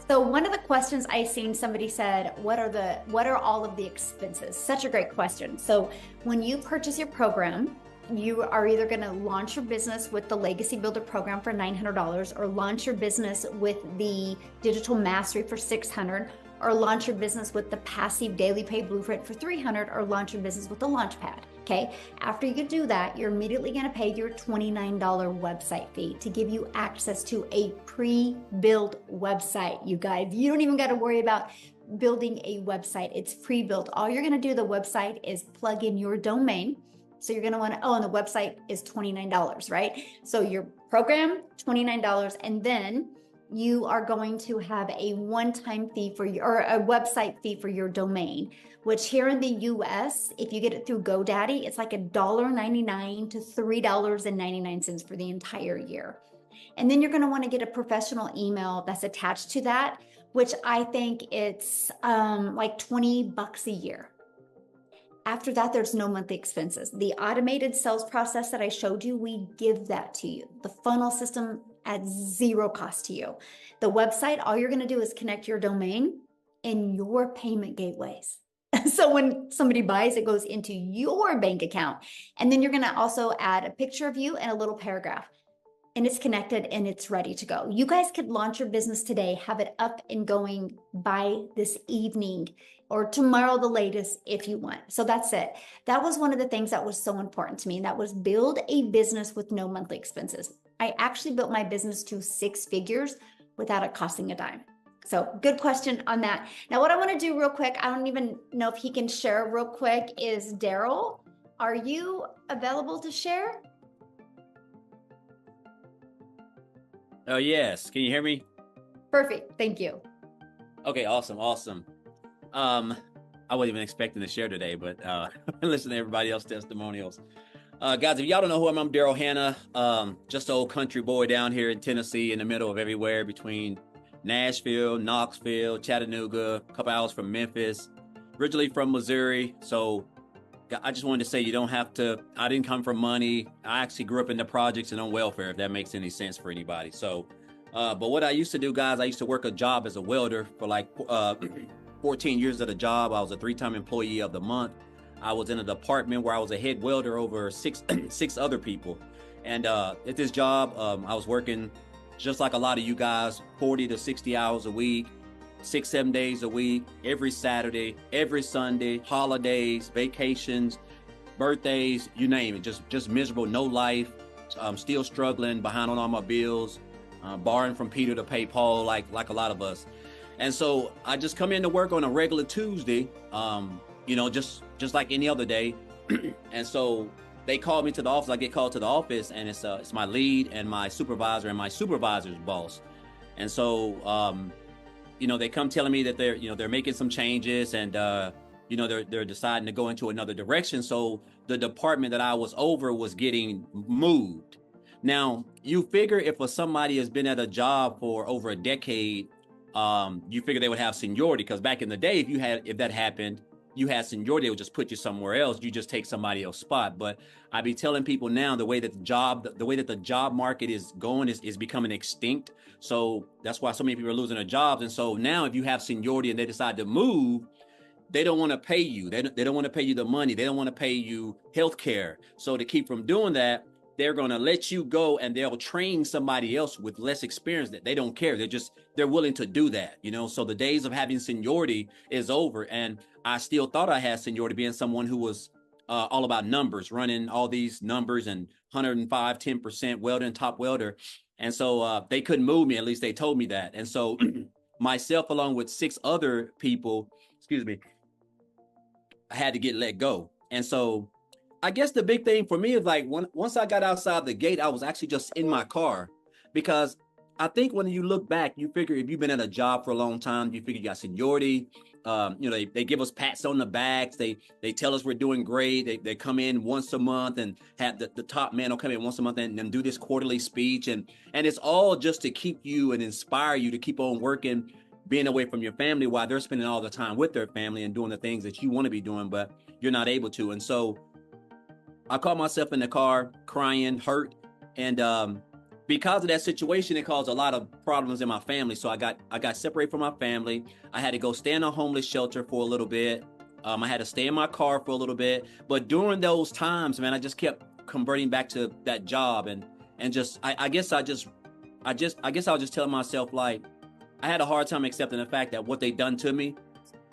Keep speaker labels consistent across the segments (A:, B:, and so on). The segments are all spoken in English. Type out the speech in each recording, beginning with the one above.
A: So one of the questions I seen somebody said, what are all of the expenses? Such a great question. So when you purchase your program, you are either going to launch your business with the Legacy Builder program for $900 or launch your business with the Digital Mastery for $600 or launch your business with the Passive Daily Pay Blueprint for $300 or launch your business with the Launchpad. Okay. After you do that, you're immediately going to pay your $29 website fee to give you access to a pre-built website. You guys, you don't even got to worry about building a website. It's pre-built. All you're going to do the website is plug in your domain. So you're going to want to, oh, and the website is $29, right? So your program, $29. And then you are going to have a one-time fee for your, or a website fee for your domain, which here in the US, if you get it through GoDaddy, it's like $1.99 to $3.99 for the entire year. And then you're going to want to get a professional email that's attached to that, which I think it's like $20 a year. After that, there's no monthly expenses. The automated sales process that I showed you, we give that to you. The funnel system at zero cost to you. The website, all you're going to do is connect your domain and your payment gateways. So when somebody buys, it goes into your bank account. And then you're going to also add a picture of you and a little paragraph. And it's connected and it's ready to go. You guys could launch your business today, have it up and going by this evening or tomorrow the latest if you want. So that's it. That was one of the things that was so important to me. And that was build a business with no monthly expenses. I actually built my business to 6 figures without it costing a dime. So good question on that. Now, what I want to do real quick, I don't even know if he can share real quick, is Daryl, are you available to share?
B: Oh, yes. Can you hear me?
A: Perfect. Thank you.
B: Okay, awesome. I wasn't even expecting to share today, but listen to everybody else's testimonials. Guys, if y'all don't know who I'm Daryl Hannah. Just an old country boy down here in Tennessee, in the middle of everywhere between Nashville, Knoxville, Chattanooga, a couple hours from Memphis, originally from Missouri. So I just wanted to say I didn't come from money. I actually grew up in the projects and on welfare, if that makes any sense for anybody. So, but what I used to do, guys, I used to work a job as a welder for like 14 years at a job. I was a 3-time employee of the month. I was in a department where I was a head welder over six other people. And at this job, I was working just like a lot of you guys, 40 to 60 hours a week. 6-7 days a week, every Saturday, every Sunday, holidays, vacations, birthdays, you name it. Just miserable, no life. Still struggling, behind on all my bills, borrowing from Peter to pay Paul, like a lot of us. And so I just come into work on a regular Tuesday, just like any other day. And so they called me to the office. I get called to the office, and it's my lead and my supervisor and my supervisor's boss. And so they come telling me that they're making some changes and they're deciding to go into another direction. So the department that I was over was getting moved. Now, you figure if somebody has been at a job for over a decade, you figure they would have seniority, because back in the day, if that happened, you had seniority, they would just put you somewhere else. You just take somebody else's spot. But I be telling people now, the way that the job market is going is becoming extinct. So that's why so many people are losing their jobs. And so now if you have seniority and they decide to move, they don't want to pay you. They don't want to pay you the money. They don't want to pay you health care. So to keep from doing that, they're going to let you go and they'll train somebody else with less experience. That they don't care. They're willing to do that, so the days of having seniority is over. And I still thought I had seniority, being someone who was all about numbers, running all these numbers and 105, 10% welding, top welder. And so they couldn't move me. At least they told me that. And so myself, along with 6 other people, I had to get let go. And so I guess the big thing for me is like once I got outside the gate, I was actually just in my car, because I think when you look back, you figure if you've been at a job for a long time, you figure you got seniority. They give us pats on the backs. They tell us we're doing great. They come in once a month and have the top man will come in once a month and do this quarterly speech. And it's all just to keep you and inspire you to keep on working, being away from your family while they're spending all the time with their family and doing the things that you want to be doing, but you're not able to. And so I caught myself in the car crying, hurt. And because of that situation, it caused a lot of problems in my family. So I got separated from my family. I had to go stay in a homeless shelter for a little bit. I had to stay in my car for a little bit. But during those times, man, I just kept converting back to that job, and just I guess I was just telling myself, like, I had a hard time accepting the fact that what they done to me,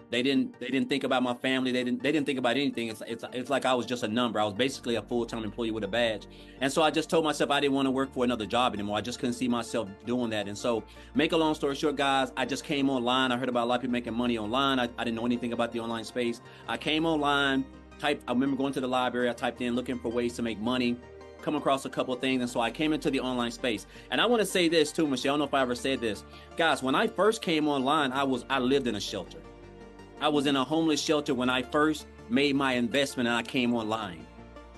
B: they didn't think about my family. They didn't think about anything. It's like I was just a number. I was basically a full-time employee with a badge. And so I just told myself I didn't want to work for another job anymore. I just couldn't see myself doing that. And so, make a long story short, guys, I just came online. I heard about a lot of people making money online. I didn't know anything about the online space. I came online, I remember going to the library. I typed in looking for ways to make money, come across a couple of things. And so I came into the online space. And I want to say this too, Michelle. I don't know if I ever said this. Guys, when I first came online, I lived in a shelter. I was in a homeless shelter when I first made my investment and I came online,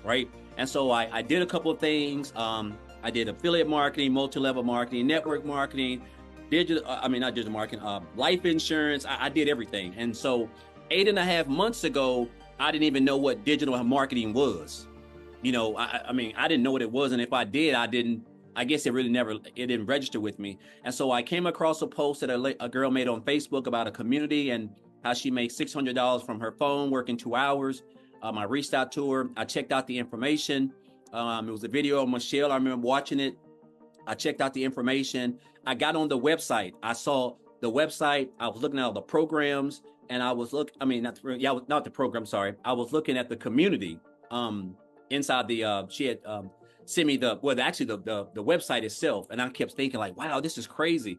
B: right? And so I did a couple of things. I did affiliate marketing, multi-level marketing, network marketing, not digital marketing, life insurance. I did everything. And so 8.5 months ago, I didn't even know what digital marketing was. I didn't know what it was. And if I did, I guess it didn't register with me. And so I came across a post that a girl made on Facebook about a community and how she made $600 from her phone working 2 hours. I reached out to her. I checked out the information. It was a video of Michelle. I remember watching it. I checked out the information. I got on the website. I saw the website. I was looking at all the programs, and I was not the program. Sorry, I was looking at the community. Inside she had sent me the website itself, and I kept thinking, like, wow, this is crazy.